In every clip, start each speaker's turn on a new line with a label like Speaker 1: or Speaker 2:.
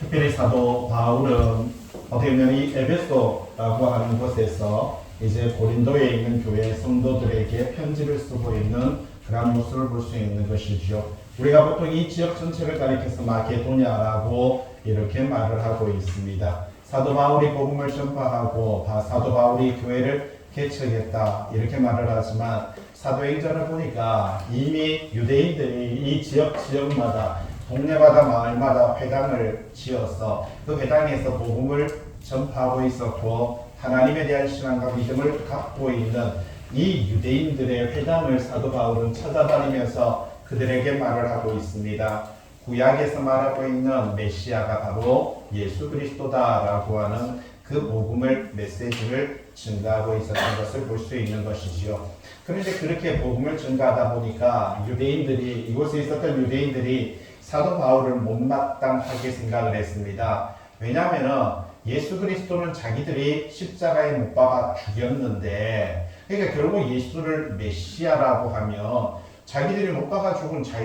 Speaker 1: 특별히 사도 바울은 어떻게 보면 이 에베소라고 하는 곳에서 이제 고린도에 있는 교회 성도들에게 편지를 쓰고 있는 그런 모습을 볼 수 있는 것이죠. 우리가 보통 이 지역 전체를 가리켜서 마게도냐라고 이렇게 말을 하고 있습니다. 사도 바울이 복음을 전파하고 사도 바울이 교회를 개척했다 이렇게 말을 하지만 사도행전을 보니까 이미 유대인들이 이 지역마다 동네마다 마을마다 회당을 지어서 그 회당에서 복음을 전파하고 있었고 하나님에 대한 신앙과 믿음을 갖고 있는 이 유대인들의 회당을 사도 바울은 찾아다니면서 그들에게 말을 하고 있습니다. 구약에서 말하고 있는 메시아가 바로 예수 그리스도다라고 하는 그 복음을 메시지를 증가하고 있었던 것을 볼 수 있는 것이지요. 그런데 그렇게 복음을 증가하다 보니까 이곳에 있었던 유대인들이 사도 바울을 못마땅하게 생각을 했습니다. 왜냐하면 예수 그리스도는 자기들이 십자가에 못 박아 죽였는데, 그러니까 결국 예수를 메시아라고 하면 자기들이 못 박아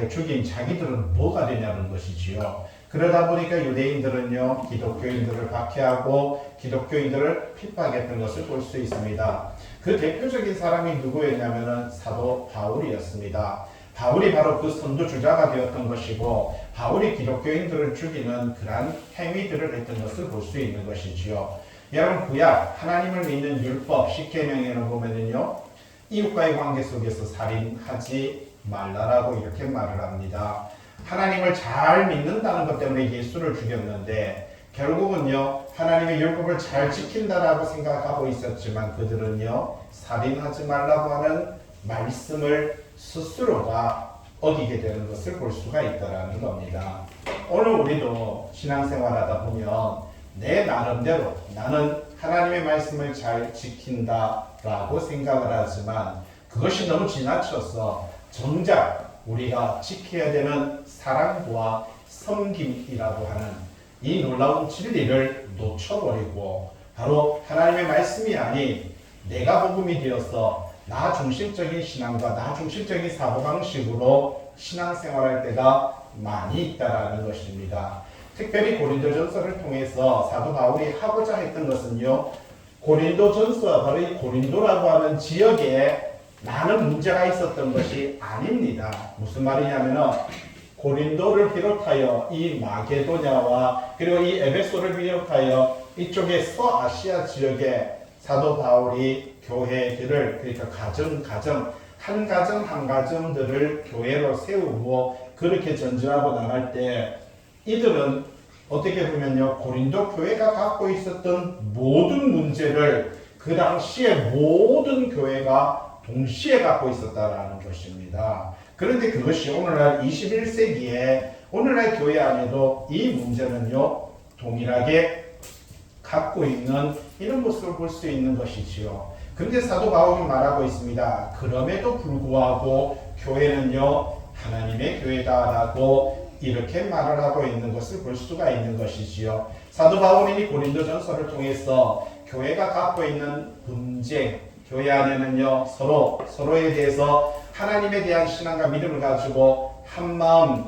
Speaker 1: 죽인 자기들은 뭐가 되냐는 것이지요. 그러다 보니까 유대인들은요, 기독교인들을 박해하고 기독교인들을 핍박했던 것을 볼 수 있습니다. 그 대표적인 사람이 누구였냐면 사도 바울이었습니다. 바울이 바로 그 선두주자가 되었던 것이고 바울이 기독교인들을 죽이는 그러한 행위들을 했던 것을 볼 수 있는 것이지요. 여러분, 구약 하나님을 믿는 율법 10계명에는 보면은요, 이웃과의 관계 속에서 살인하지 말라라고 이렇게 말을 합니다. 하나님을 잘 믿는다는 것 때문에 예수를 죽였는데 결국은요, 하나님의 율법을 잘 지킨다라고 생각하고 있었지만 그들은요, 살인하지 말라고 하는 말씀을 스스로가 어기게 되는 것을 볼 수가 있다라는 겁니다. 오늘 우리도 신앙생활하다 보면 내 나름대로 나는 하나님의 말씀을 잘 지킨다라고 생각을 하지만 그것이 너무 지나쳐서 정작 우리가 지켜야 되는 사랑과 섬김이라고 하는 이 놀라운 진리를 놓쳐버리고 바로 하나님의 말씀이 아닌 내가 복음이 되어서 나 중심적인 신앙과 나 중심적인 사고방식으로 신앙생활할 때가 많이 있다라는 것입니다. 특별히 고린도전서를 통해서 사도 바울이 하고자 했던 것은요, 고린도전서와 바로 이 고린도라고 하는 지역에 많은 문제가 있었던 것이 아닙니다. 무슨 말이냐면은 고린도를 비롯하여 이 마게도냐와 그리고 이 에베소를 비롯하여 이쪽의 서아시아 지역에 사도 바울이 교회들을, 그러니까 한 가정들을 교회로 세우고 그렇게 전진하고 나갈 때 이들은 어떻게 보면요, 고린도 교회가 갖고 있었던 모든 문제를 그 당시에 모든 교회가 동시에 갖고 있었다라는 것입니다. 그런데 그것이 오늘날 21세기에 오늘날 교회 안에도 이 문제는요, 동일하게 갖고 있는 이런 모습을 볼 수 있는 것이지요. 그런데 사도 바울이 말하고 있습니다. 그럼에도 불구하고 교회는요, 하나님의 교회다라고 이렇게 말을 하고 있는 것을 볼 수가 있는 것이지요. 사도 바울이 고린도전서를 통해서 교회가 갖고 있는 분쟁, 교회 안에는요, 서로에 대해서 하나님에 대한 신앙과 믿음을 가지고 한 마음,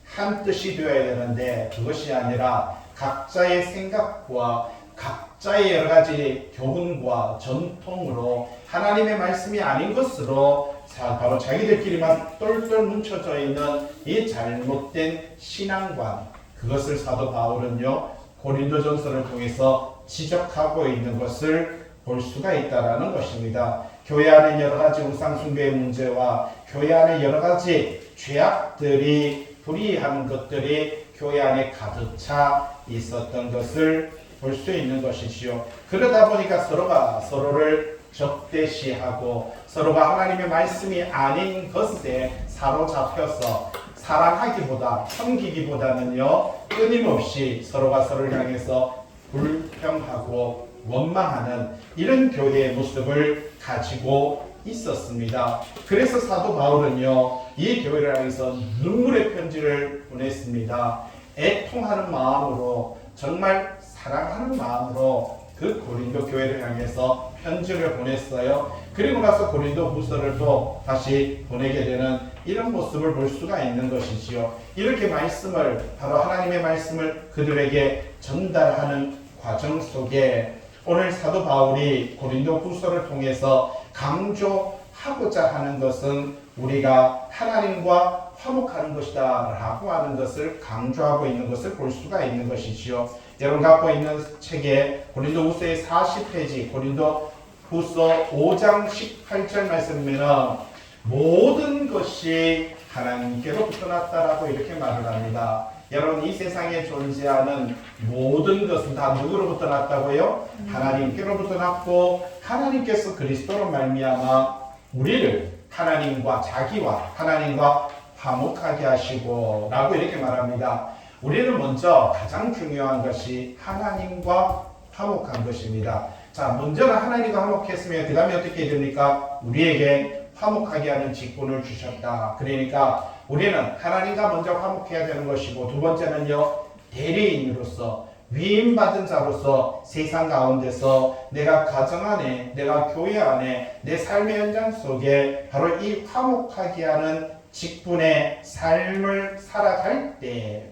Speaker 1: 한 뜻이 되어야 되는데 그것이 아니라 각자의 생각과 각자의 여러 가지 교훈과 전통으로 하나님의 말씀이 아닌 것으로 바로 자기들끼리만 똘똘 뭉쳐져 있는 이 잘못된 신앙관, 그것을 사도 바울은요, 고린도전서를 통해서 지적하고 있는 것을 볼 수가 있다라는 것입니다. 교회 안에 여러 가지 우상숭배의 문제와 교회 안에 여러 가지 죄악들이, 불의한 것들이 교회 안에 가득 차 있었던 것을 볼 수 있는 것이지요. 그러다 보니까 서로가 서로를 적대시하고 서로가 하나님의 말씀이 아닌 것에 사로잡혀서 사랑하기보다 섬기기보다는요, 끊임없이 서로가 서로를 향해서 불평하고 원망하는 이런 교회의 모습을 가지고 있었습니다. 그래서 사도 바울은요, 이 교회를 향해서 눈물의 편지를 보냈습니다. 애통하는 마음으로, 정말 사랑하는 마음으로 그 고린도 교회를 향해서 편지를 보냈어요. 그리고 나서 고린도 후서를 또 다시 보내게 되는 이런 모습을 볼 수가 있는 것이지요. 이렇게 말씀을, 바로 하나님의 말씀을 그들에게 전달하는 과정 속에 오늘 사도 바울이 고린도 후서를 통해서 강조하고자 하는 것은 우리가 하나님과 화목하는 것이다 라고 하는 것을 강조하고 있는 것을 볼 수가 있는 것이지요. 여러분 갖고 있는 책에 고린도 후서의 40페이지, 고린도 후서 5장 18절 말씀이면 모든 것이 하나님께로부터 났다라고 이렇게 말을 합니다. 여러분 이 세상에 존재하는 모든 것은 다 누구로부터 났다고요? 하나님께로부터 났고 하나님께서 그리스도로 말미암아 우리를 하나님과 자기와 하나님과 화목하게 하시고 라고 이렇게 말합니다. 우리는 먼저 가장 중요한 것이 하나님과 화목한 것입니다. 자, 먼저는 하나님과 화목했으면 그 다음에 어떻게 됩니까? 우리에게 화목하게 하는 직분을 주셨다. 그러니까 우리는 하나님과 먼저 화목해야 되는 것이고, 두 번째는요, 대리인으로서 위임받은 자로서 세상 가운데서 내가 가정 안에, 내가 교회 안에, 내 삶의 현장 속에 바로 이 화목하게 하는 직분의 삶을 살아갈 때,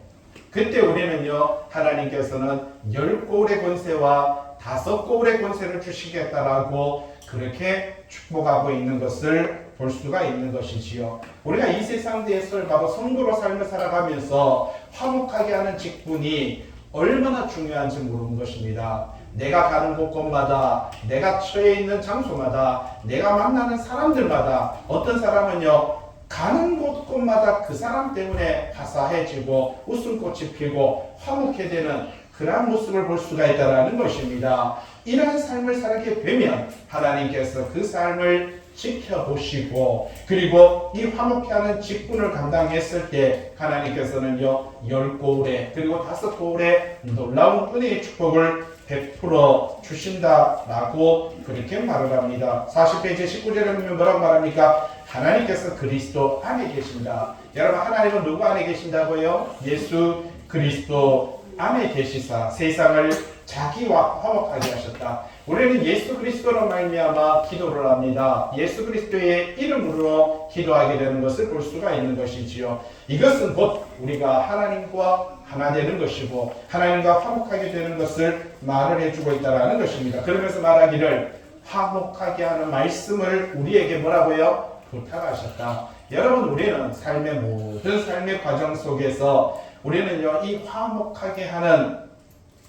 Speaker 1: 그때 우리는요, 하나님께서는 10고울의 권세와 5고울의 권세를 주시겠다라고 그렇게 축복하고 있는 것을 볼 수가 있는 것이지요. 우리가 이 세상 대에서 바로 성도로 삶을 살아가면서 화목하게 하는 직분이 얼마나 중요한지 모르는 것입니다. 내가 가는 곳곳마다, 내가 처해 있는 장소마다, 내가 만나는 사람들마다 어떤 사람은요, 가는 곳곳마다 그 사람 때문에 화사해지고 웃음꽃이 피고 화목해 되는 그러한 모습을 볼 수가 있다는 것입니다. 이러한 삶을 살게 되면 하나님께서 그 삶을 지켜보시고, 그리고 이 화목해하는 직분을 감당했을 때 하나님께서는요 10고울에 그리고 5고울에 놀라운 은혜의 축복을 베풀어 주신다라고 그렇게 말을 합니다. 40페이지 19절에 보면 뭐라고 말합니까? 하나님께서 그리스도 안에 계신다. 여러분, 하나님은 누구 안에 계신다고요? 예수 그리스도 안에 계시사 세상을 자기와 화목하게 하셨다. 우리는 예수 그리스도로 말미암아 기도를 합니다. 예수 그리스도의 이름으로 기도하게 되는 것을 볼 수가 있는 것이지요. 이것은 곧 우리가 하나님과 하나 되는 것이고 하나님과 화목하게 되는 것을 말을 해주고 있다는 것입니다. 그러면서 말하기를 화목하게 하는 말씀을 우리에게 뭐라고요? 부탁하셨다. 여러분, 우리는 삶의 모든 삶의 과정 속에서 우리는요 이 화목하게 하는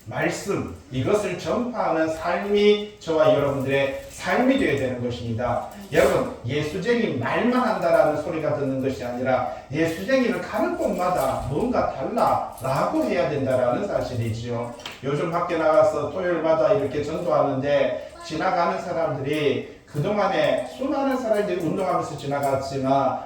Speaker 1: 말씀, 이것을 전파하는 삶이 저와 여러분들의 삶이 되어야 되는 것입니다. 여러분, 예수쟁이 말만 한다라는 소리가 듣는 것이 아니라 예수쟁이는 가는 곳마다 뭔가 달라라고 해야 된다라는 사실이지요. 요즘 밖에 나가서 토요일마다 이렇게 전도하는데 지나가는 사람들이 그동안에 수많은 사람들이 운동하면서 지나갔지만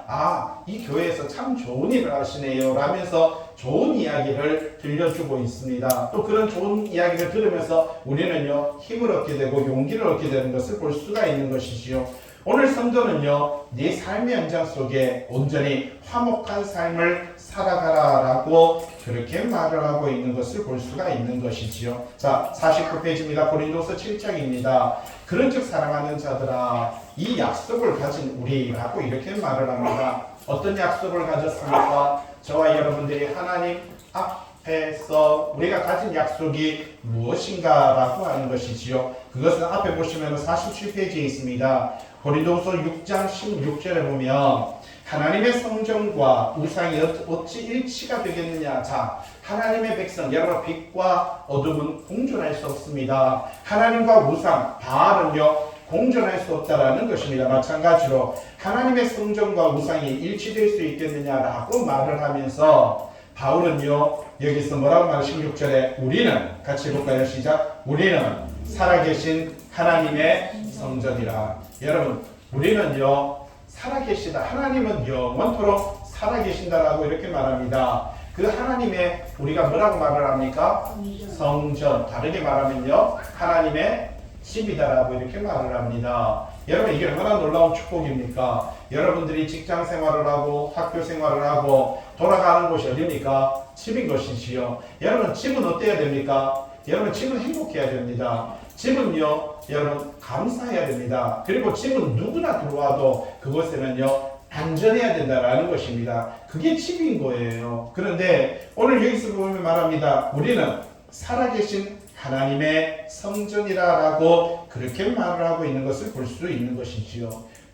Speaker 1: 이 교회에서 참 좋은 일을 하시네요 라면서 좋은 이야기를 들려주고 있습니다. 또 그런 좋은 이야기를 들으면서 우리는요 힘을 얻게 되고 용기를 얻게 되는 것을 볼 수가 있는 것이지요. 오늘 성도는요 네 삶의 현장 속에 온전히 화목한 삶을 살아가라 라고 그렇게 말을 하고 있는 것을 볼 수가 있는 것이지요. 자, 49페이지입니다. 고린도서 7장입니다. 그런즉 사랑하는 자들아, 이 약속을 가진 우리라고 이렇게 말을 합니다. 어떤 약속을 가졌습니까? 저와 여러분들이 하나님 앞에서 우리가 가진 약속이 무엇인가라고 하는 것이지요. 그것은 앞에 보시면 47페이지에 있습니다. 고린도서 6장 16절에 보면 하나님의 성전과 우상이 어찌 일치가 되겠느냐. 자, 하나님의 백성, 여러분 빛과 어둠은 공존할 수 없습니다. 하나님과 우상, 바알은요 공존할 수 없다라는 것입니다. 마찬가지로 하나님의 성전과 우상이 일치될 수 있겠느냐라고 말을 하면서 바울은요 여기서 뭐라고 말해? 16절에 우리는, 같이 볼까요? 시작. 우리는 살아계신 하나님의 성전이라. 여러분, 우리는요 살아계시다. 하나님은 영원토록 살아계신다라고 이렇게 말합니다. 그 하나님의 우리가 뭐라고 말을 합니까? 성전. 다르게 말하면요 하나님의 집이다라고 이렇게 말을 합니다. 여러분, 이게 얼마나 놀라운 축복입니까? 여러분들이 직장 생활을 하고 학교 생활을 하고 돌아가는 곳이 어디입니까? 집인 것이지요. 여러분, 집은 어때야 됩니까? 여러분 집은 행복해야 됩니다. 집은요 여러분 감사해야 됩니다. 그리고 집은 누구나 들어와도 그곳에는요 안전해야 된다라는 것입니다. 그게 집인 거예요. 그런데 오늘 여기서 보면 말합니다. 우리는 살아계신 하나님의 성전이라고 그렇게 말을 하고 있는 것을 볼 수 있는 것이지요.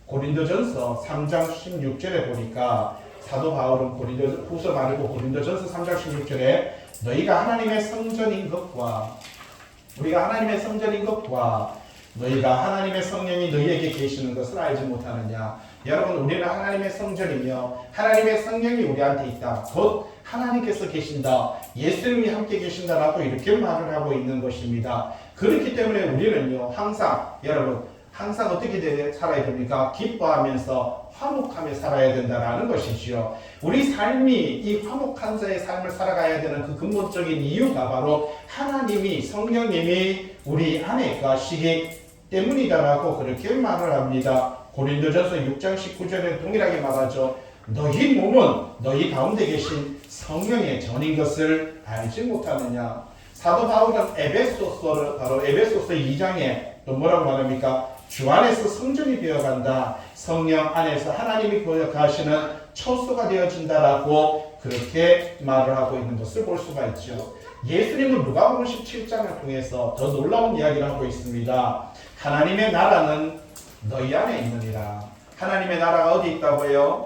Speaker 1: 고린도전서 3장 16절에 보니까 사도 바울은 고린도후서 말고 고린도전서 3장 16절에 너희가 하나님의 성전인 것과 우리가 하나님의 성전인 것과 너희가 하나님의 성령이 너희에게 계시는 것을 알지 못하느냐. 여러분 우리는 하나님의 성전이며 하나님의 성령이 우리한테 있다. 곧 하나님께서 계신다. 예수님이 함께 계신다라고 이렇게 말을 하고 있는 것입니다. 그렇기 때문에 우리는요 항상 여러분 항상 어떻게 살아야 됩니까? 기뻐하면서 화목하며 살아야 된다라는 것이지요. 우리 삶이 이 화목한 자의 삶을 살아가야 되는 그 근본적인 이유가 바로 하나님이 성령님이 우리 안에 가시기 때문이다라고 그렇게 말을 합니다. 고린도전서 6장 19절에 동일하게 말하죠. 너희 몸은 너희 가운데 계신 성령의 전인 것을 알지 못하느냐. 사도 바울은 에베소서를 바로 에베소서 2장에 또 뭐라고 말합니까? 주 안에서 성전이 되어간다. 성령 안에서 하나님이 거하시는 처소가 되어진다라고 그렇게 말을 하고 있는 것을 볼 수가 있죠. 예수님은 누가복음 17장을 통해서 더 놀라운 이야기를 하고 있습니다. 하나님의 나라는 너희 안에 있느니라. 하나님의 나라가 어디 있다고요?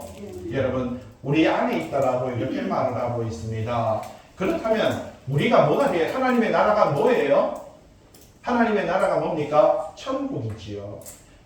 Speaker 1: 여러분 우리 안에 있다라고 이렇게 말을 하고 있습니다. 그렇다면 우리가 뭐가 돼요? 하나님의 나라가 뭐예요? 하나님의 나라가 뭡니까? 천국이지요.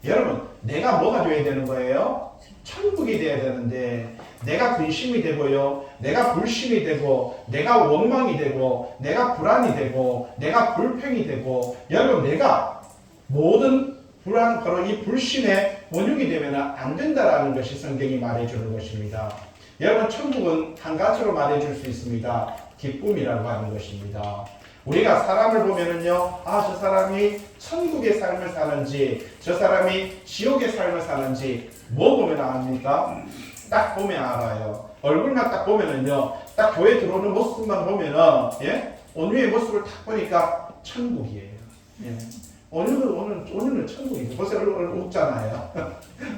Speaker 1: 여러분 내가 뭐가 돼야 되는 거예요? 천국이 돼야 되는데 내가 근심이 되고요, 내가 불심이 되고, 내가 원망이 되고, 내가 불안이 되고, 내가 불평이 되고, 여러분 내가 모든 불안, 바로 이 불신의 원흉이 되면 안 된다라는 것이 성경이 말해주는 것입니다. 여러분 천국은 한 가지로 말해줄 수 있습니다. 기쁨이라고 하는 것입니다. 우리가 사람을 보면은요, 저 사람이 천국의 삶을 사는지, 저 사람이 지옥의 삶을 사는지, 뭐 보면 압니까? 딱 보면 알아요. 얼굴만 딱 보면은요, 딱 교회 들어오는 모습만 보면은, 예? 온유의 모습을 딱 보니까 천국이에요. 예? 온유는 천국이죠. 벌써 얼굴 웃잖아요.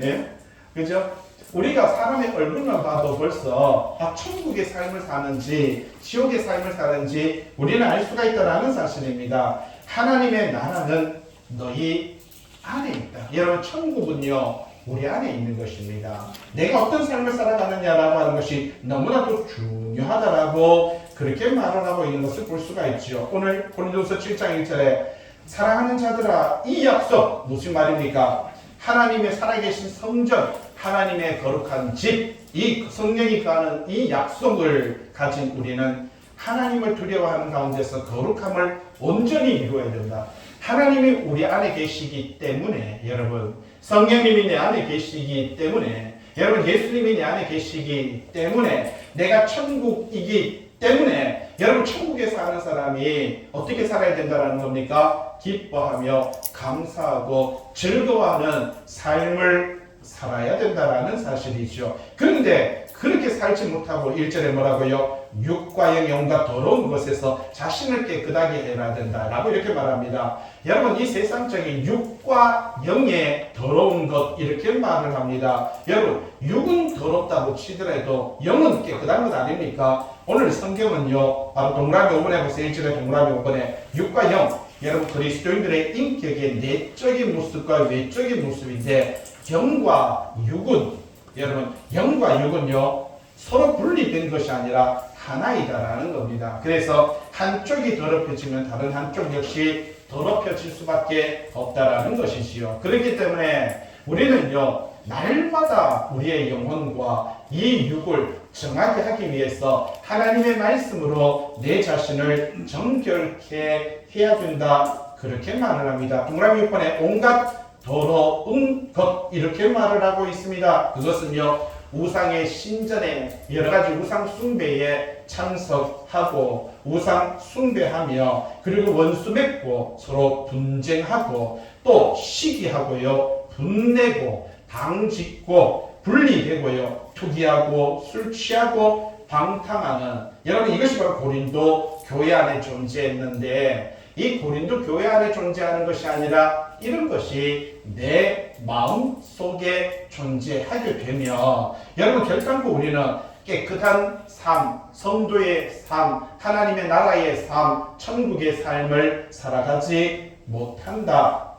Speaker 1: 예? 그죠? 우리가 사람의 얼굴만 봐도 벌써 천국의 삶을 사는지 지옥의 삶을 사는지 우리는 알 수가 있다는 사실입니다. 하나님의 나라는 너희 안에 있다. 여러분 천국은요 우리 안에 있는 것입니다. 내가 어떤 삶을 살아가느냐라고 하는 것이 너무나도 중요하다라고 그렇게 말을 하고 있는 것을 볼 수가 있죠. 오늘 고린도서 7장 1절에 사랑하는 자들아 이 약속 무슨 말입니까? 하나님의 살아계신 성전, 하나님의 거룩한 집, 이 성령이 가는 이 약속을 가진 우리는 하나님을 두려워하는 가운데서 거룩함을 온전히 이루어야 된다. 하나님이 우리 안에 계시기 때문에 여러분, 성령님이 내 안에 계시기 때문에 여러분, 예수님이 내 안에 계시기 때문에 내가 천국이기 때문에 여러분 천국에 사는 사람이 어떻게 살아야 된다는 겁니까? 기뻐하며 감사하고 즐거워하는 삶을 살아야 된다는 사실이죠. 그런데 그렇게 살지 못하고 1절에 뭐라고요? 육과 영과 더러운 것에서 자신을 깨끗하게 해야 된다라고 이렇게 말합니다. 여러분 이 세상적인 육과 영의 더러운 것 이렇게 말을 합니다. 여러분 육은 더럽다고 치더라도 영은 깨끗한 것 아닙니까? 오늘 성경은요 바로 동그라미 5번에 보세요. 1절에 동그라미 5번에 육과 영, 여러분 그리스도인들의 인격의 내적인 모습과 외적인 모습인데 영과 육은 여러분 영과 육은요 서로 분리된 것이 아니라 하나이다라는 겁니다. 그래서 한쪽이 더럽혀지면 다른 한쪽 역시 더럽혀질 수밖에 없다라는 것이지요. 그렇기 때문에 우리는요 날마다 우리의 영혼과 이 육을 정하게 하기 위해서 하나님의 말씀으로 내 자신을 정결케 해야 된다 그렇게 말을 합니다. 동그라미 6번에 온갖 더러운 것 이렇게 말을 하고 있습니다. 그것은요 우상의 신전에 여러가지 우상 숭배에 참석하고 우상 숭배하며 그리고 원수 맺고 서로 분쟁하고 또 시기하고요 분내고 당짓고 분리되고요 투기하고 술 취하고 방탕하는 여러분 이것이 바로 고린도 교회 안에 존재했는데 이 고린도 교회 안에 존재하는 것이 아니라 이런 것이 내 마음 속에 존재하게 되면 여러분 결단코 우리는 깨끗한 삶, 성도의 삶, 하나님의 나라의 삶, 천국의 삶을 살아가지 못한다.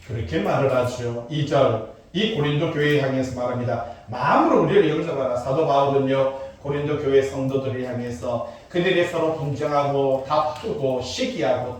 Speaker 1: 그렇게 말을 하죠. 2절 이 고린도 교회에 향해서 말합니다. 마음으로 우리를 영접하라. 사도 바울은요 고린도 교회 성도들을 향해서 그들이 서로 분쟁하고 다투고 시기하고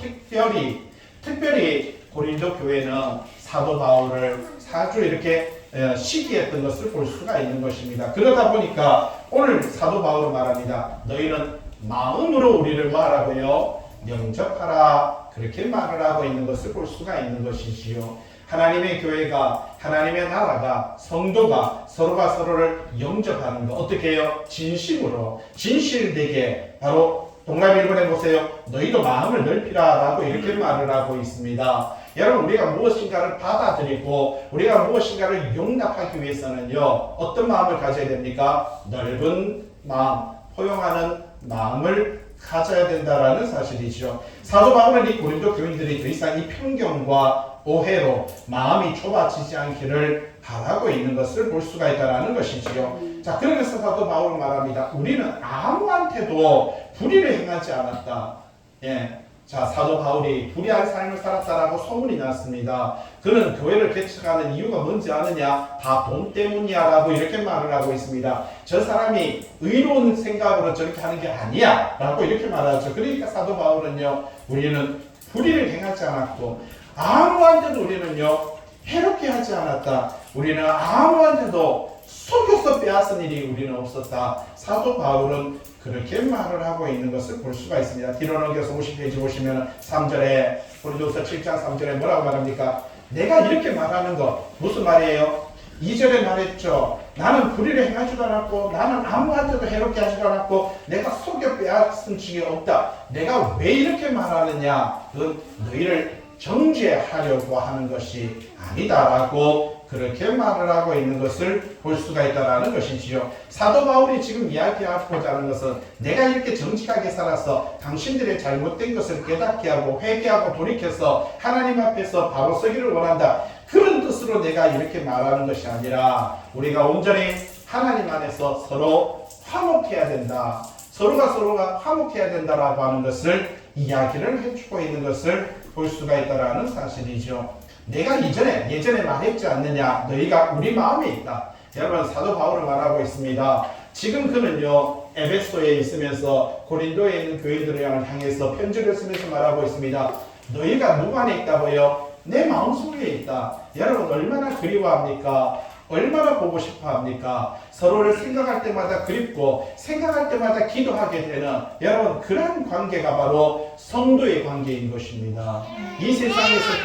Speaker 1: 특별히 고린도 교회는 사도 바울을 아주 이렇게 시기했던 것을 볼 수가 있는 것입니다. 그러다 보니까 오늘 사도 바울은 말합니다. 너희는 마음으로 우리를 말하고요 영접하라. 그렇게 말을 하고 있는 것을 볼 수가 있는 것이지요. 하나님의 교회가, 하나님의 나라가, 성도가 서로가 서로를 영접하는 것 어떻게 해요? 진심으로 진실되게 바로 동남 1번에 보세요. 너희도 마음을 넓히라 라고 이렇게 말을 하고 있습니다. 여러분 우리가 무엇인가를 받아들이고 우리가 무엇인가를 용납하기 위해서는요 어떤 마음을 가져야 됩니까? 넓은 마음, 포용하는 마음을 가져야 된다라는 사실이죠. 사도 바울은 이 고린도 교인들이 더 이상 이 편견과 오해로 마음이 좁아지지 않기를 바라고 있는 것을 볼 수가 있다는 것이지요. 자, 그러면서 사도 바울은 말합니다. 우리는 아무한테도 불의를 행하지 않았다. 예. 자, 사도 바울이 불의한 삶을 살았다라고 소문이 났습니다. 그는 교회를 개척하는 이유가 뭔지 아느냐? 다 돈 때문이야 라고 이렇게 말을 하고 있습니다. 저 사람이 의로운 생각으로 저렇게 하는 게 아니야 라고 이렇게 말하죠. 그러니까 사도 바울은요 우리는 불의를 행하지 않았고 아무한테도 우리는요 해롭게 하지 않았다. 우리는 아무한테도 속여서 빼앗은 일이 우리는 없었다. 사도 바울은 그렇게 말을 하고 있는 것을 볼 수가 있습니다. 뒤로 넘겨서 50페이지 보시면 3절에 고린도서 7장 3절에 뭐라고 말합니까? 내가 이렇게 말하는 것 무슨 말이에요? 2절에 말했죠. 나는 불의를 행하지도 않았고 나는 아무한테도 해롭게 하지도 않았고 내가 속여 빼앗은 적이 없다. 내가 왜 이렇게 말하느냐? 그건 너희를 정죄하려고 하는 것이 아니다라고 그렇게 말을 하고 있는 것을 볼 수가 있다는 것이지요. 사도 바울이 지금 이야기하고자 하는 것은 내가 이렇게 정직하게 살아서 당신들의 잘못된 것을 깨닫게 하고 회개하고 돌이켜서 하나님 앞에서 바로 서기를 원한다. 그런 뜻으로 내가 이렇게 말하는 것이 아니라 우리가 온전히 하나님 안에서 서로 화목해야 된다. 서로가 화목해야 된다라고 하는 것을 이야기를 해주고 있는 것을 볼 수가 있다는 사실이죠. 내가 예전에 말했지 않느냐? 너희가 우리 마음에 있다. 여러분 사도 바울을 말하고 있습니다. 지금 그는요 에베소에 있으면서 고린도에 있는 교회들을 향해서 편지를 쓰면서 말하고 있습니다. 너희가 누구 안에 있다고요? 내 마음속에 있다. 여러분 얼마나 그리워합니까? 얼마나 보고 싶어 합니까? 서로를 생각할 때마다 그립고 생각할 때마다 기도하게 되는 여러분 그런 관계가 바로 성도의 관계인 것입니다. 이 세상에서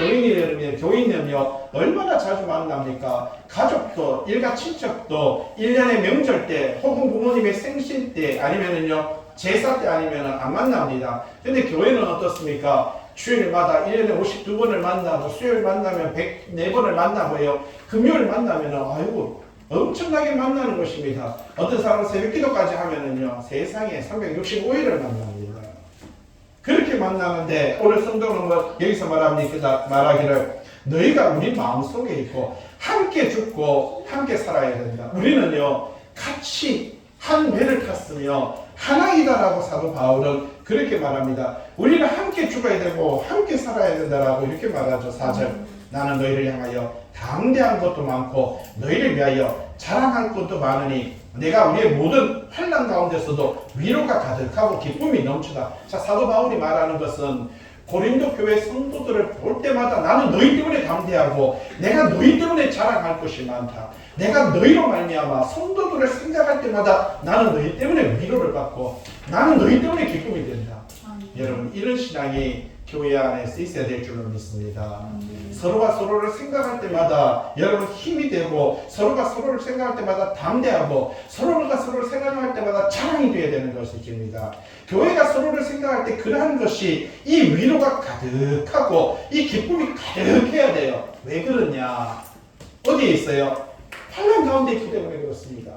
Speaker 1: 교인은요 얼마나 자주 만납니까? 가족도 일가 친척도 1년의 명절 때 혹은 부모님의 생신 때 아니면은요 제사 때 아니면은 안 만납니다. 근데 교회는 어떻습니까? 주일마다 1년에 52번을 만나고 수요일 만나면 104번을 만나고요. 금요일 만나면 아이고 엄청나게 만나는 것입니다. 어떤 사람은 새벽 기도까지 하면은요 세상에 365일을 만납니다. 그렇게 만나는데 오늘 성도는 뭐 여기서 말하기를 너희가 우리 마음속에 있고 함께 죽고 함께 살아야 된다. 우리는요 같이 한 배를 탔으며 하나이다라고 사도 바울은 그렇게 말합니다. 우리는 함께 죽어야 되고 함께 살아야 된다라고 이렇게 말하죠. 4절 나는 너희를 향하여 담대한 것도 많고 너희를 위하여 자랑할 것도 많으니 내가 우리의 모든 환난 가운데서도 위로가 가득하고 기쁨이 넘치다. 자, 사도 바울이 말하는 것은 고린도 교회 성도들을 볼 때마다 나는 너희 때문에 담대하고 내가 너희 때문에 자랑할 것이 많다. 내가 너희로 말미암아 성도들을 생각할 때마다 나는 너희 때문에 위로를 받고 나는 너희 때문에 기쁨이 된다. 여러분 이런 신앙이 교회 안에서 있어야 될 줄로 믿습니다. 서로가 서로를 생각할 때마다 여러분 힘이 되고 서로가 서로를 생각할 때마다 담대하고 서로가 서로를 생각할 때마다 자랑이 되어야 되는 것입니다. 교회가 서로를 생각할 때 그러한 것이 이 위로가 가득하고 이 기쁨이 가득해야 돼요. 왜 그러냐? 어디에 있어요? 환난 가운데 있기 때문에 그렇습니다.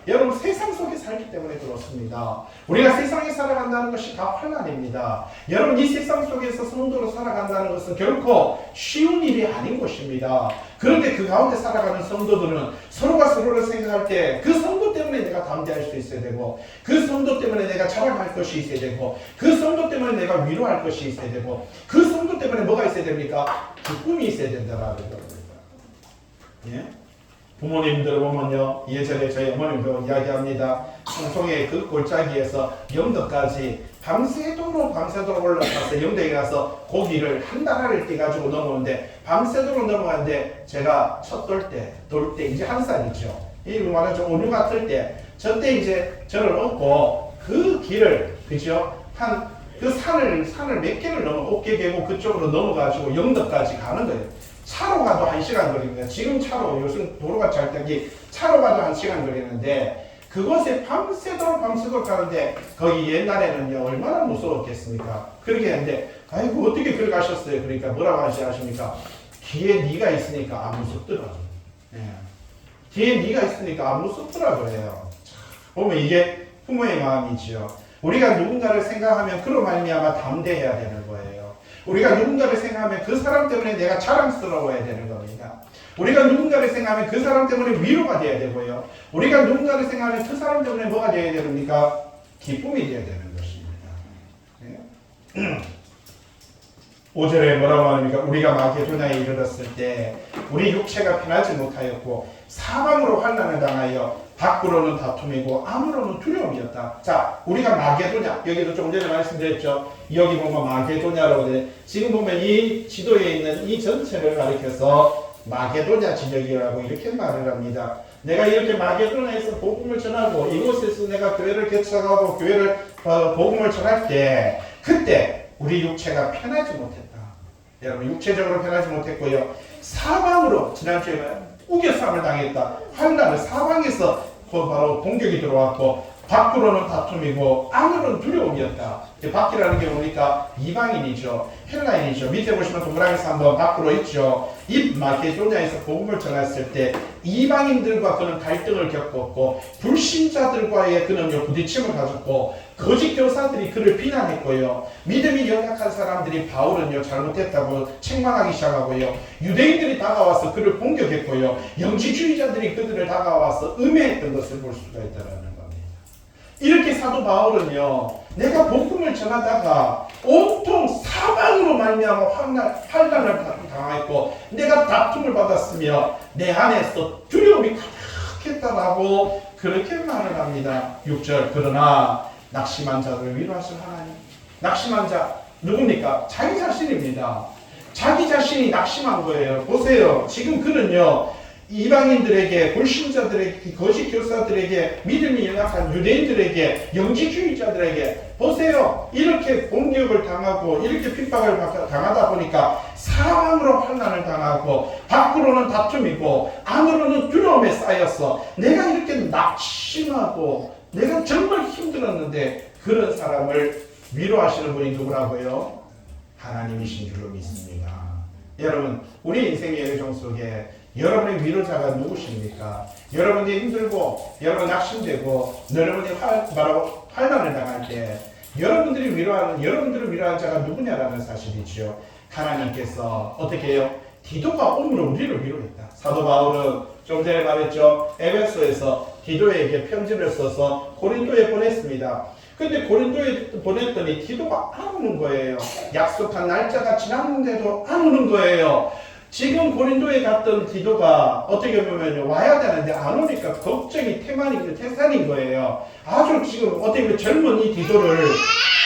Speaker 1: 여러분 세상 속에 살기 때문에 그렇습니다. 우리가 세상에 살아간다는 것이 다 환난입니다. 여러분 이 세상 속에서 성도로 살아간다는 것은 결코 쉬운 일이 아닌 것입니다. 그런데 그 가운데 살아가는 성도들은 서로가 서로를 생각할 때 그 성도 때문에 내가 담대할 수 있어야 되고, 그 성도 때문에 내가 자랑할 것이 있어야 되고, 그 성도 때문에 내가 위로할 것이 있어야 되고, 그 성도 때문에 뭐가 있어야 됩니까? 기쁨이 있어야 된다라는 겁니다. 예? 부모님들 보면요, 예전에 저희 어머님도 이야기합니다. 방송의 그 골짜기에서 영덕까지 밤새도록 올라가서 영덕에 가서 고기를 한 다라를 떼가지고 넘어오는데, 밤새도록 넘어가는데 제가 첫 돌 때 이제 한 살이죠. 이 말하자면 오류 같을 때, 저때 이제 저를 업고 그 길을, 그죠? 그 산을 몇 개를 넘어, 옥계계곡 그쪽으로 넘어가지고 영덕까지 가는 거예요. 차로 가도 1시간 걸립니다. 지금 차로, 요즘 도로가 잘 되기 차로 가도 1시간 걸리는데, 그곳에 밤새도록 가는데, 거기 옛날에는요, 얼마나 무서웠겠습니까? 그렇게 했는데, 아이고, 어떻게 그걸 가셨어요? 그러니까 뭐라고 하십니까? 뒤에 네가 있으니까 안 무섭더라고요. 예. 뒤에 네가 있으니까 안 무섭더라고요. 보면 이게 부모의 마음이지요. 우리가 누군가를 생각하면 그로 말미암아 담대해야 되는 거예요. 우리가 누군가를 생각하면 그 사람 때문에 내가 자랑스러워야 되는 겁니다. 우리가 누군가를 생각하면 그 사람 때문에 위로가 돼야 되고요. 우리가 누군가를 생각하면 그 사람 때문에 뭐가 돼야 됩니까? 기쁨이 돼야 되는 것입니다. 네? 5절에 뭐라고 합니까? 우리가 마게도냐에 이르렀을 때 우리 육체가 편하지 못하였고 사방으로 환난을 당하여 밖으로는 다툼이고 안으로는 두려움이었다. 자, 우리가 마게도냐, 여기도 좀 전에 말씀드렸죠. 여기 보면 마게도냐라고 돼. 지금 보면 이 지도에 있는 이 전체를 가리켜서 마게도냐 지역이라고 이렇게 말을 합니다. 내가 이렇게 마게도냐에서 복음을 전하고 이곳에서 내가 교회를 개척하고 교회를 복음을 전할 때, 그때 우리 육체가 편하지 못했다. 여러분, 육체적으로 편하지 못했고요. 사방으로, 지난주에 우겨싸움을 당했다. 환난을 사방에서 바로 공격이 들어왔고, 밖으로는 다툼이고 안으로는 두려움이었다. 밖이라는 게 뭡니까? 이방인이죠. 헬라인이죠. 밑에 보시면 동그라미에서 한번 밖으로 있죠. 이 마게도냐에서 복음을 전했을 때 이방인들과 그는 갈등을 겪었고, 불신자들과의 그는 부딪힘을 가졌고, 거짓 교사들이 그를 비난했고요. 믿음이 연약한 사람들이 바울은요 잘못했다고 책망하기 시작하고요. 유대인들이 다가와서 그를 공격했고요. 영지주의자들이 그들을 다가와서 음해했던 것을 볼 수가 있다는 겁니다. 이렇게 사도 바울은요, 내가 복음을 전하다가 온통 사방으로 말미암아 환난을 당했고 내가 다툼을 받았으며 내 안에서 두려움이 가득했다라고 그렇게 말을 합니다. 6절, 그러나 낙심한 자를 위로하실 하나님. 낙심한 자 누굽니까? 자기 자신입니다. 자기 자신이 낙심한 거예요. 보세요. 지금 그는요, 이방인들에게, 불신자들에게, 거짓 교사들에게, 믿음이 연약한 유대인들에게, 영지주의자들에게, 보세요. 이렇게 공격을 당하고 이렇게 핍박을 당하다 보니까 사방으로 환난을 당하고 밖으로는 다툼이고 안으로는 두려움에 쌓였어. 내가 이렇게 낙심하고 내가 정말 힘들었는데, 그런 사람을 위로하시는 분이 누구라고요? 하나님이신 줄로 믿습니다. 여러분, 우리 인생의 여정 속에 여러분의 위로자가 누구십니까? 여러분이 힘들고 여러분 낙심되고 여러분이 환난을 당할 때 여러분들을 위로하는 자가 누구냐라는 사실이지요. 하나님께서 어떻게 해요? 디도가 오므로 우리를 위로했다. 사도 바울은 좀 전에 말했죠. 에베소에서 디도에게 편지를 써서 고린도에 보냈습니다. 근데 고린도에 보냈더니 디도가 안 오는 거예요. 약속한 날짜가 지났는데도 안 오는 거예요. 지금 고린도에 갔던 디도가 어떻게 보면 와야 되는데 안 오니까 걱정이 태산인 거예요. 아주 지금 어떻게 보면 젊은 이 디도를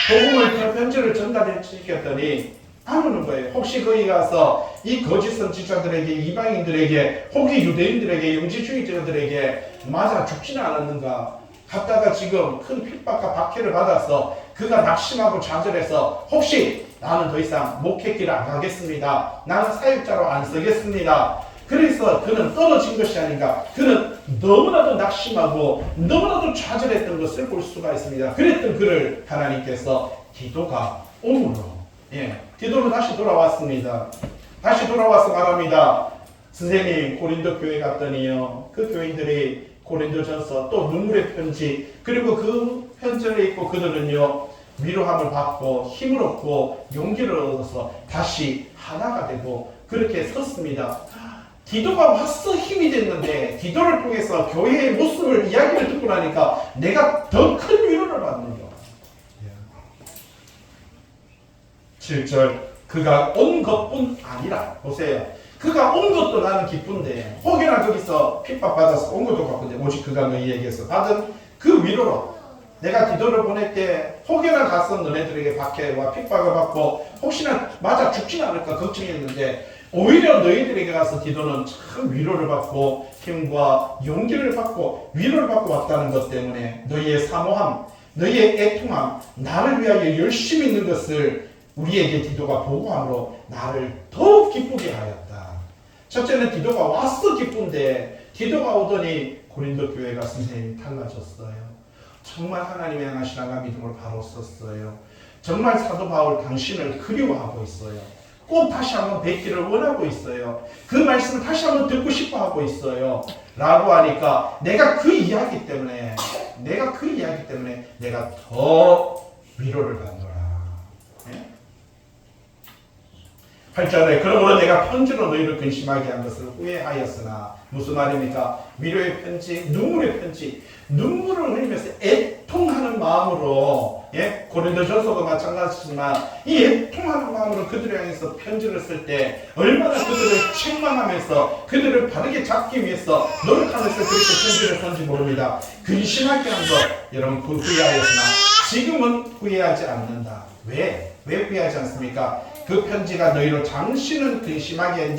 Speaker 1: 복음을 편지를 전달해 시켰더니 안 오는 거예요. 혹시 거기 가서 이 거짓 선지자들에게, 이방인들에게, 혹이 유대인들에게, 영지주의자들에게 맞아 죽지는 않았는가? 갔다가 지금 큰 핍박과 박해를 받아서 그가 낙심하고 좌절해서 혹시 나는 더 이상 목회길을 안 가겠습니다. 나는 사역자로 안 서겠습니다. 그래서 그는 떨어진 것이 아닌가. 그는 너무나도 낙심하고 너무나도 좌절했던 것을 볼 수가 있습니다. 그랬던 그를 하나님께서 디도가 오므로, 디도는 다시 돌아왔습니다. 다시 돌아와서 말합니다. 선생님, 고린도 교회 갔더니요, 그 교인들이 고린도전서, 또 눈물의 편지, 그리고 그 편지를 읽고 그들은요 위로함을 받고 힘을 얻고 용기를 얻어서 다시 하나가 되고 그렇게 섰습니다. 디도가 와서 힘이 됐는데 디도를 통해서 교회의 모습을 이야기를 듣고 나니까 내가 더 큰 위로를 받는 거예요. 7절 그가 온 것뿐 아니라 보세요. 그가 온 것도 나는 기쁜데 혹여나 거기서 핍박받아서 온 것도 바쁜데 오직 그가 너희에게서 받은 그 위로로 내가 디도를 보낼 때 혹여나 가서 너네들에게 박해와 핍박을 받고 혹시나 맞아 죽진 않을까 걱정했는데 오히려 너희들에게 가서 디도는 참 위로를 받고 힘과 용기를 받고 위로를 받고 왔다는 것 때문에 너희의 사모함, 너희의 애통함, 나를 위하여 열심히 있는 것을 우리에게 디도가 보고함으로 나를 더욱 기쁘게 하였다. 첫째는 디도가 왔어 기쁜데 디도가 오더니 고린도 교회가 선생님이 달라졌어요. 정말 하나님의 향하신 사랑과 믿음을 바로 썼어요. 정말 사도 바울 당신을 그리워하고 있어요. 꼭 다시 한번 뵙기를 원하고 있어요. 그 말씀을 다시 한번 듣고 싶어 하고 있어요. 라고 하니까 내가 그 이야기 때문에 내가 더 위로를 받노라. 8절에 그러므로 내가 편지로 너희를 근심하게 한 것을 후회하였으나 무슨 말입니까? 위로의 편지, 눈물의 편지, 눈물을 흘리면서 애통하는 마음으로 고린도전서도 마찬가지지만 이 애통하는 마음으로 그들을 향해서 편지를 쓸 때 얼마나 그들을 책망하면서 그들을 바르게 잡기 위해서 노력하면서 그렇게 편지를 썼는지 모릅니다. 근심하게 한 것 여러분 후회하였으나 지금은 후회하지 않는다. 왜 후회하지 않습니까? 그 편지가 너희로 잠시는 근심하게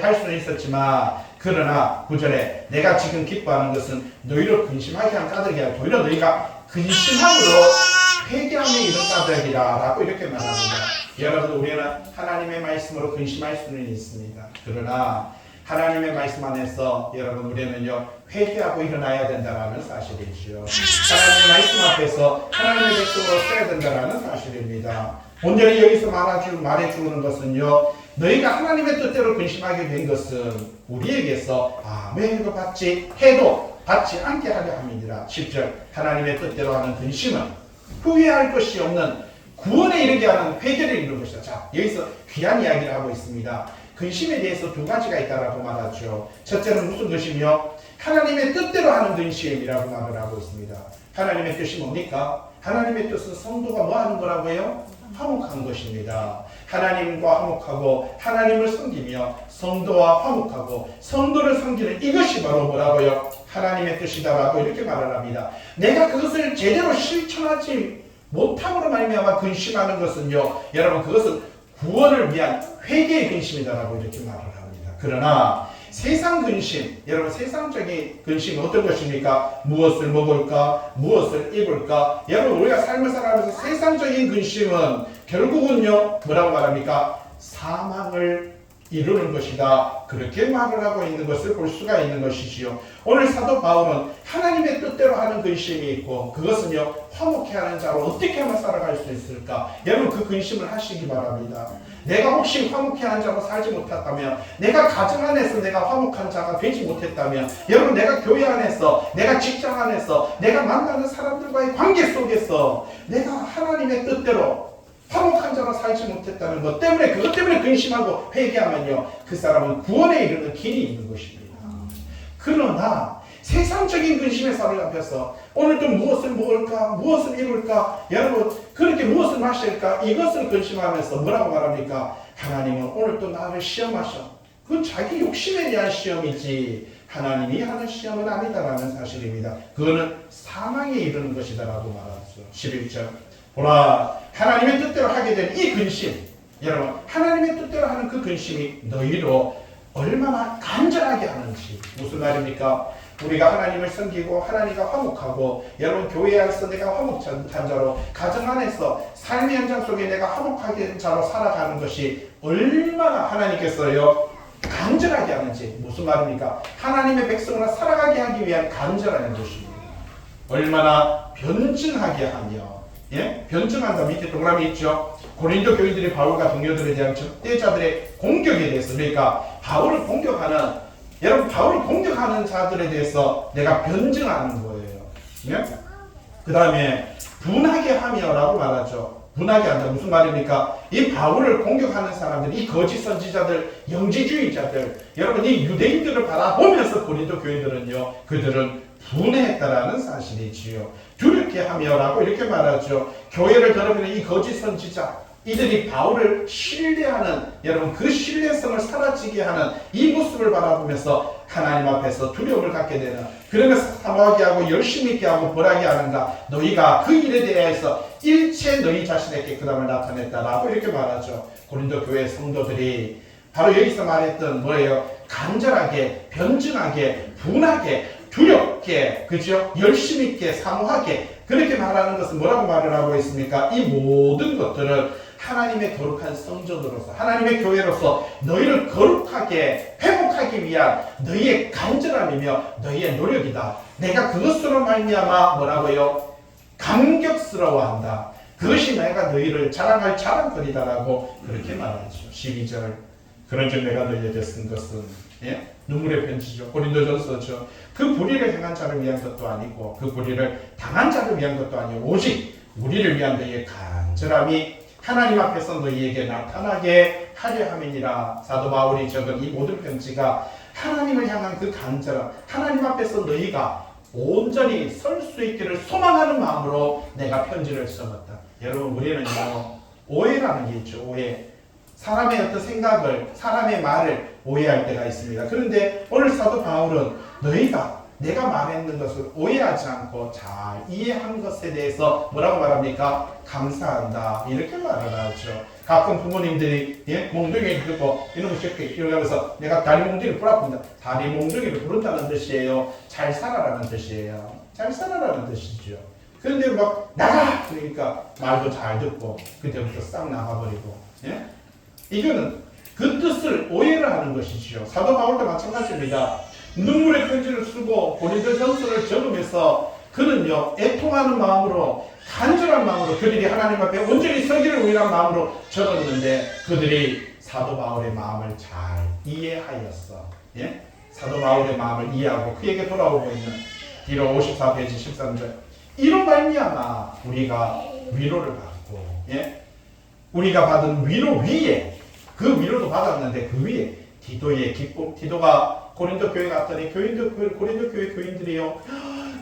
Speaker 1: 할 수는 있었지만 그러나 9절에 내가 지금 기뻐하는 것은 너희로 근심하게 한 까닭이 아니라 오히려 너희가 근심함으로 회개함에 이른 까닭이라 라고 이렇게 말합니다. 여러분 우리는 하나님의 말씀으로 근심할 수는 있습니다. 그러나 하나님의 말씀 안에서 여러분 우리는요 회개하고 일어나야 된다는 사실이죠. 하나님의 말씀 앞에서 하나님의 백성으로 서야 된다는 사실입니다. 온전히 여기서 말해주는 것은요 너희가 하나님의 뜻대로 근심하게 된 것은 우리에게서 아멘을 받지 해도 받지 않게 하려 함이니라. 10절 하나님의 뜻대로 하는 근심은 후회할 것이 없는 구원에 이르게 하는 회개를 이루는 것이다. 자 여기서 귀한 이야기를 하고 있습니다. 근심에 대해서 두 가지가 있다라고 말하죠. 첫째는 무슨 것이며 하나님의 뜻대로 하는 근심이라고 말을 하고 있습니다. 하나님의 뜻이 뭡니까? 하나님의 뜻은 성도가 뭐 하는 거라고요? 화목한 것입니다. 하나님과 화목하고 하나님을 섬기며 성도와 화목하고 성도를 섬기는 이것이 바로 뭐라고요? 하나님의 뜻이다라고 이렇게 말을 합니다. 내가 그것을 제대로 실천하지 못함으로 말미암아 근심하는 것은요 여러분 그것은 구원을 위한 회개의 근심이다라고 이렇게 말을 합니다. 그러나 세상 근심, 여러분 세상적인 근심은 어떤 것입니까? 무엇을 먹을까? 무엇을 입을까? 여러분 우리가 삶을 살아가면서 세상적인 근심은 결국은요 뭐라고 말합니까? 사망을 이루는 것이다. 그렇게 말을 하고 있는 것을 볼 수가 있는 것이지요. 오늘 사도 바울은 하나님의 뜻대로 하는 근심이 있고 그것은요 화목해하는 자로 어떻게 하면 살아갈 수 있을까? 여러분 그 근심을 하시기 바랍니다. 내가 혹시 화목해하는 자로 살지 못했다면 내가 가정 안에서 내가 화목한 자가 되지 못했다면 여러분 내가 교회 안에서 내가 직장 안에서 내가 만나는 사람들과의 관계 속에서 내가 하나님의 뜻대로 화목한 자로 살지 못했다는 것 때문에 그것 때문에 근심하고 회개하면요 그 사람은 구원에 이르는 길이 있는 것입니다. 그러나 세상적인 근심에 사로잡혀서 오늘도 무엇을 먹을까 무엇을 입을까 여러분 그렇게 무엇을 마실까 이것을 근심하면서 뭐라고 말합니까? 하나님은 오늘도 나를 시험하셔. 그건 자기 욕심에 대한 시험이지 하나님이 하는 시험은 아니다라는 사실입니다. 그거는 사망에 이르는 것이다라고 말하죠. 11절 보라 하나님의 뜻대로 하게 된 이 근심 여러분 하나님의 뜻대로 하는 그 근심이 너희로 얼마나 간절하게 하는지 무슨 말입니까? 우리가 하나님을 섬기고 하나님과 화목하고 여러분 교회 안에서 내가 화목한 자로 가정 안에서 삶의 현장 속에 내가 화목하게 자로 살아가는 것이 얼마나 하나님께서요 간절하게 하는지 무슨 말입니까? 하나님의 백성으로 살아가게 하기 위한 간절한 것입니다. 얼마나 변증하게 하며 변증한다 밑에 동그라미 있죠. 고린도 교인들이 바울과 동료들에 대한 적대자들의 공격에 대해서 그러니까 바울을 공격하는 여러분 바울이 공격하는 자들에 대해서 내가 변증하는 거예요. 예? 그 다음에 분하게 하며라고 말하죠. 분하게 한다. 무슨 말입니까? 이 바울을 공격하는 사람들, 이 거짓 선지자들, 영지주의자들, 여러분 이 유대인들을 바라보면서 고린도 교인들은요, 그들은 분해했다라는 사실이지요. 두렵게 하며라고 이렇게 말하죠. 교회를 더럽히는 이 거짓 선지자, 이들이 바울을 신뢰하는, 여러분 그 신뢰성을 사라지게 하는 이 모습을 바라보면서 하나님 앞에서 두려움을 갖게 되는, 그러면서 사모하게 하고 열심히 있게 하고 벌하게 하는가, 너희가 그 일에 대해서 일체 너희 자신의 깨끗함을 나타냈다라고 이렇게 말하죠. 고린도 교회 성도들이 바로 여기서 말했던 뭐예요? 간절하게, 변증하게, 분하게, 두렵게, 그죠? 열심히 있게, 사모하게, 그렇게 말하는 것은 뭐라고 말을 하고 있습니까? 이 모든 것들은 하나님의 거룩한 성전으로서, 하나님의 교회로서 너희를 거룩하게 회복하기 위한 너희의 간절함이며 너희의 노력이다. 내가 그것으로 말미암아 뭐라고요? 감격스러워한다. 그것이 내가 너희를 자랑할 자랑거리다라고 그렇게 말하죠. 12절. 그런즉 내가 너희에게 쓴 것은, 예? 눈물의 편지죠. 고린도전서죠. 그 불의를 행한 자를 위한 것도 아니고 그 불의를 당한 자를 위한 것도 아니고 오직 우리를 위한 너희의 간절함이 하나님 앞에서 너희에게 나타나게 하려 함이니라. 사도 바울이 적은 이 모든 편지가 하나님을 향한 그 간절함, 하나님 앞에서 너희가 온전히 설 수 있기를 소망하는 마음으로 내가 편지를 써봤다. 여러분 우리는요, 오해라는 게 있죠. 오해. 사람의 어떤 생각을, 사람의 말을 오해할 때가 있습니다. 그런데 오늘 사도 바울은 너희가 내가 말했는 것을 오해하지 않고 잘 이해한 것에 대해서 뭐라고 말합니까? 감사한다. 이렇게 말을 하죠. 가끔 부모님들이, 예? 몽둥이를 듣고 이놈의 새끼 이러면서 내가 다리 몽둥이를 부라푼다. 다리 몽둥이를 부른다는 뜻이에요? 잘 살아라는 뜻이에요. 잘 살아라는 뜻이죠. 그런데 막 나가! 그러니까 말도 잘 듣고 그때부터 싹 나가버리고, 예? 이거는 그 뜻을 오해를 하는 것이지요. 사도 바울도 마찬가지입니다. 눈물의 편지를 쓰고 고린도전서를 적으면서 그는요, 애통하는 마음으로, 간절한 마음으로 그들이 하나님 앞에 온전히 서기를 위한 마음으로 적었는데 그들이 사도 바울의 마음을 잘 이해하였어. 예? 사도 바울의 마음을 이해하고 그에게 돌아오고 있는 디로 54페이지 13절. 이로 말미암아 우리가 위로를 받고, 예? 우리가 받은 위로 위에, 그 위로도 받았는데 그 위에 디도의 기쁨, 디도가 고린도 교회 갔더니 고린도 교회 교인들이요,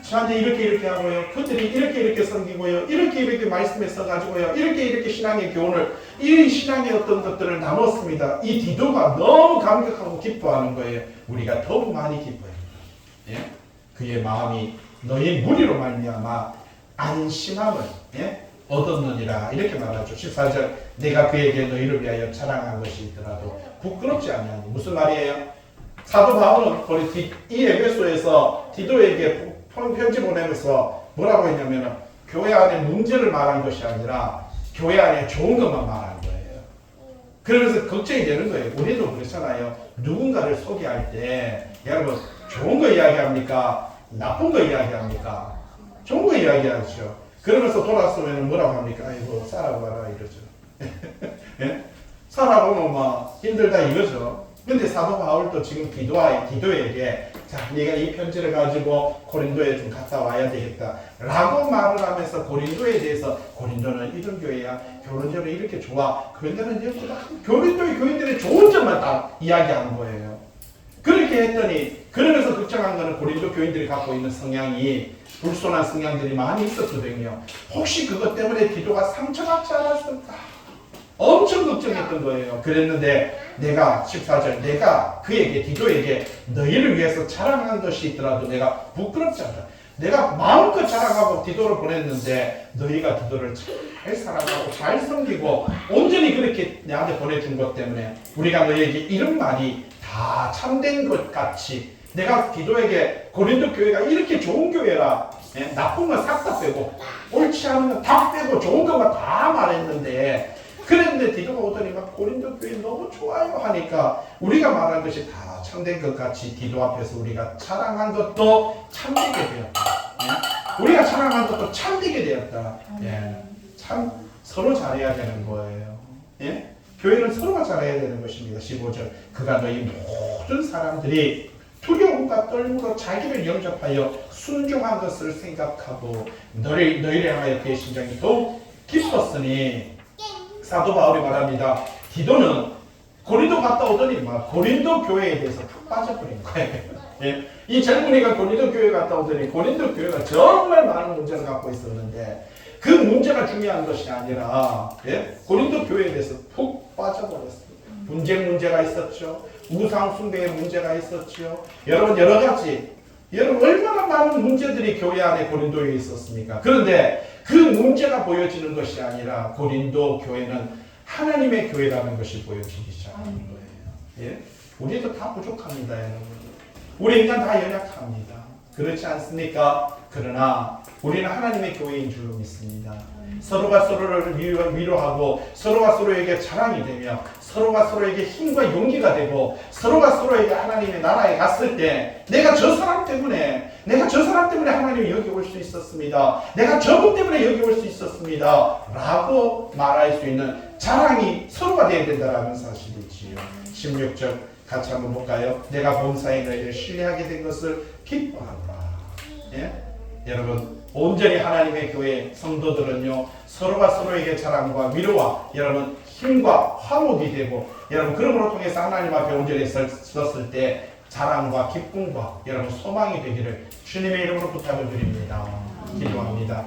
Speaker 1: 저한테 이렇게 하고요, 그들이 이렇게 섬기고요, 이렇게 말씀에 써가지고요, 이렇게 신앙의 교훈을, 이 신앙의 어떤 것들을 나눴습니다. 이 디도가 너무 감격하고 기뻐하는 거예요. 우리가 더욱 많이 기뻐해요. 예? 그의 마음이 너희 무리로 말미암아 안심함을, 예? 얻었느니라. 이렇게 말하죠. 14절. 내가 그에게 너희를 위하여 자랑한 것이 있더라도 부끄럽지 아니하니. 무슨 말이에요? 사도 바울은 이 에베소에서 디도에게 편지 보내면서 뭐라고 했냐면 교회 안에 문제를 말한 것이 아니라 교회 안에 좋은 것만 말한 거예요. 그러면서 걱정이 되는 거예요. 우리도 그렇잖아요. 누군가를 소개할 때 여러분 좋은 거 이야기합니까? 나쁜 거 이야기합니까? 좋은 거 이야기하죠. 그러면서 돌아서면 뭐라고 합니까? 아이고 살아봐라 이러죠. 예? 살아보면 막 힘들다 이거죠. 근데 사도 바울도 지금 디도에게 자, 네가 이 편지를 가지고 고린도에 좀 갔다 와야 되겠다 라고 말을 하면서 고린도에 대해서 고린도는 이런 교회야, 고린도는 이렇게 좋아, 고린도는 고린도의 교인들의 좋은 점만 다 이야기하는 거예요. 그렇게 했더니, 그러면서 걱정한 거는 고린도 교인들이 갖고 있는 성향이 불손한 성향들이 많이 있었거든요. 혹시 그것 때문에 디도가 상처받지 않았을까? 엄청 걱정했던 거예요. 그랬는데 내가 14절 내가 그에게 디도에게 너희를 위해서 자랑한 것이 있더라도 내가 부끄럽지 않다. 내가 마음껏 자랑하고 디도를 보냈는데 너희가 디도를 잘 사랑하고 잘 섬기고 온전히 그렇게 내한테 보내준 것 때문에 우리가 너희에게 이런 말이 다 참된 것 같이 내가 디도에게 고린도 교회가 이렇게 좋은 교회라, 예? 나쁜 건 싹 다 빼고 옳지 않은 건 다 빼고 좋은 것만 다 말했는데, 그랬는데 디도가 오더니 막 고린도 교회 너무 좋아요 하니까 우리가 말한 것이 다 참된 것 같이 디도 앞에서 우리가 자랑한 것도 참되게 되었다. 예? 우리가 자랑한 것도 참되게 되었다. 예. 참 서로 잘해야 되는 거예요. 예? 교회는 서로가 잘해야 되는 것입니다. 15절. 그가 너희 모든 사람들이 기쁨과 떨므로 자기를 영접하여 순종한 것을 생각하고 너희를 향하여 그의 심정이 더욱 기뻤으니 사도 바울이 말합니다. 디도는 고린도 갔다 오더니 막 고린도 교회에 대해서 푹 빠져버린 거예요. 예? 이 젊은이가 고린도 교회 갔다 오더니 고린도 교회가 정말 많은 문제를 갖고 있었는데 그 문제가 중요한 것이 아니라 예? 고린도 교회에 대해서 푹 빠져버렸어요. 분쟁 문제가 있었죠. 우상 숭배의 문제가 있었죠. 여러분 여러 가지 여러분 얼마나 많은 문제들이 교회 안에 고린도에 있었습니까? 그런데 그 문제가 보여지는 것이 아니라 고린도 교회는 하나님의 교회라는 것이 보여지기 시작하는 거예요. 예? 우리도 다 부족합니다, 여러분. 우리 인간 다 연약합니다. 그렇지 않습니까? 그러나 우리는 하나님의 교회인 줄 믿습니다. 서로가 서로를 위로하고 서로가 서로에게 자랑이 되며 서로가 서로에게 힘과 용기가 되고 서로가 서로에게 하나님의 나라에 갔을 때 내가 저 사람 때문에 하나님이 여기 올 수 있었습니다. 내가 저분 때문에 여기 올 수 있었습니다. 라고 말할 수 있는 자랑이 서로가 되어야 된다는 사실이지요. 16절 같이 한번 볼까요? 내가 범사에 너희를 신뢰하게 된 것을 기뻐하노라. 예? 여러분 온전히 하나님의 교회 성도들은요 서로가 서로에게 자랑과 위로와 여러분 힘과 화목이 되고 여러분 그러므로 통해서 하나님 앞에 온전히 섰을 때 자랑과 기쁨과 여러분 소망이 되기를 주님의 이름으로 부탁을 드립니다. 기도합니다.